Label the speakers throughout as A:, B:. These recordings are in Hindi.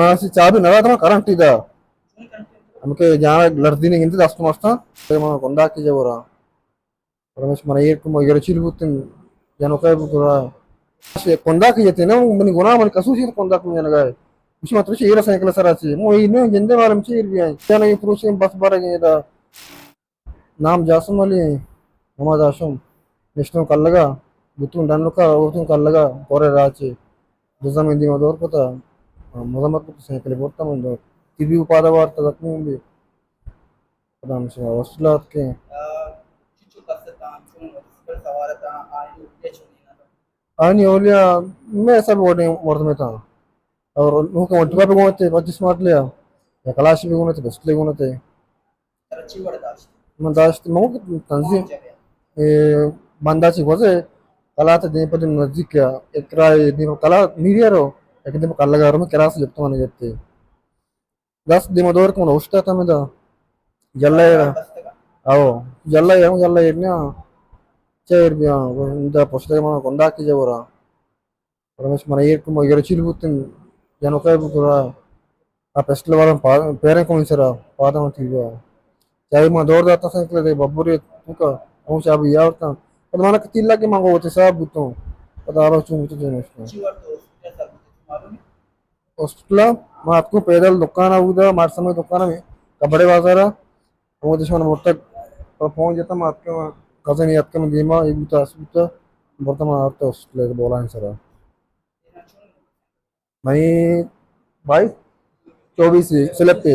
A: हाँ सी चाबी नवा था करंट इदा हमके जहाँ लड़ती नहीं गिनती दस मस्ता तो मैं कंधा की जब रहा रमेश मन ये तुम ये चिल बुत जनो काय बुतरा से कंधा की जते ना मन गुना मन कसू सी कंधा को जन गए उसी मात्र से ये साइकिल सर आची मो ये ने जिंदे वाले से भी है क्या नहीं पुरुष बस बारे गए दा नाम जासम अली मोहम्मद आशम नेशनल कल्लगा बुतुन डानुका बुतुन कल्लगा कोरे राची दुजम इंदी मदोर पता मजमत साइकिल बोलता मन टीवी उपादा वार्ता तक में भी पता नहीं वस्तुलात के आणि ओलिया मैं सब बोर्ड वर्द में था और उनके मोटिवा पे गुण थे 25 मार्क लिया या कलाश भी गुण थे बेस्ट ले गुण थे मैं दाश्त मो तंजीम bandaci cose kalata din pati नजदीक क्या एकरा दिन कला मीडिया रो एक दिन कल लगा रो केरास जप्तो माने जत्ते 10 दिन दौर को उस्ता था मैं दा जल्ला आओ जल्ला इतना चेर बिया इंदा पोस्टर में कंधा की जबरा रमेश मन ये तुम ये चिल बुत जनो काय बुतरा आ पेस्टल वाला पेरे को मिसरा पादा में थी गया चाहे मैं दौड़ जाता साइकिल दे बब्बुरे तुका हम सब यावता पता माना किती लागे मांगो होते सब बुतो पता आरो चुन बुतो जने हॉस्पिटल मैं आपको पैदल दुकान आऊदा मार समय दुकान में कपड़े बाजार वो देश में मोटा पहुंच जाता मैं आपके कजन याद कर गेमा एक बुतो अस्पताल वर्तमान आते हॉस्पिटल बोला है सर मैं 22 24 सिलेक्ट पे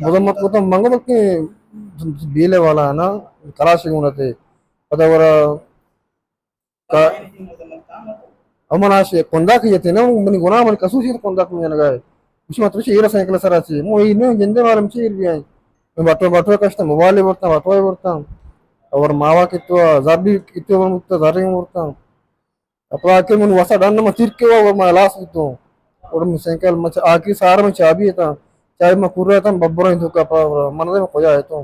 A: मदमत को तो मंगल के बीले वाला है ना कलाशी गुणते पदवर का अमनाशे konda की येते ना मनी गुना मन कसू सी konda को जन गए उसी मात्र से ये साइकिल सराची मो इने जिंदे वालम से भी है मैं बाटो कष्ट मोबाइल ಬರ್ತಾ ಅವ್ರ ಮಾವಕಿತ್ತು ಜರ್ಬಿ ಇತ್ತು ಮುಕ್ತ ಜರಿ ಮುರ್ತ अपराके मन वसा डन में तिरके वो मैं लास्ट तो और मैं साइकिल में आखिरी सार में चाबी था चाबी में कुर्रा था बब्बर ही धोखा पर मन में खोया है तो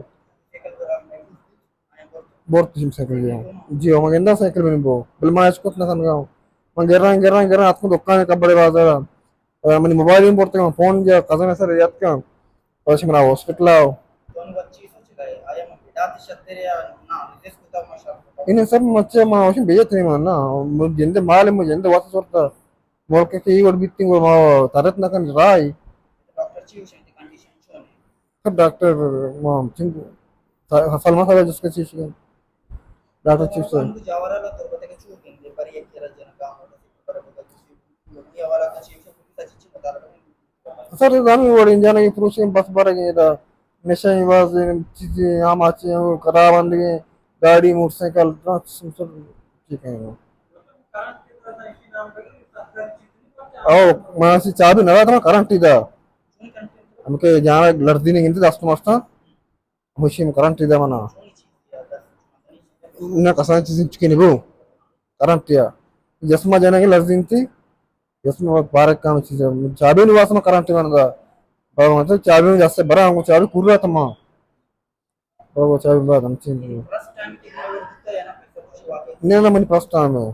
A: बहुत किस्म साइकिल जी हो मगेंदा साइकिल में बो बिल मैं इसको ना समझा मैं गिर रहा आपको दुकान का बड़े बाजार मैंने मोबाइल में बोलते हैं फोन या कजन सर याद क्या और मेरा हॉस्पिटल आओ इन सब मच्छे मा वशिन बेजत नहीं मानना जिंदे माल में जिंदे वास sorta molke ki और बित्ती को मा तरत ना kan rai सब डॉक्टर मा चिंटू सलमा साहब जिसके चीज के डॉक्टर चीज से सर गामी और इंजाना की पुरुष बस बारे के दा नशा निवास चीजें आम आचे खराब आंदी गाड़ी मोटरसाइकिल सब ठीक है ओ मासी चाबी नवा था करंट इदा हमके जहाँ लड़ती नहीं गिनती दस मस्ता मुशी में करंट इदा मना ना कसा चीज चिकनी बो करंट या जसमा जाने की लड़ती थी जसमा बारह काम चीज चाबी निवास में करंट बनदा और मतलब चाबी में जैसे बड़ा हमको चाबी पूरा था मां और वो चाबी बाद हम चेंज नहीं ना मैंने फर्स्ट टाइम है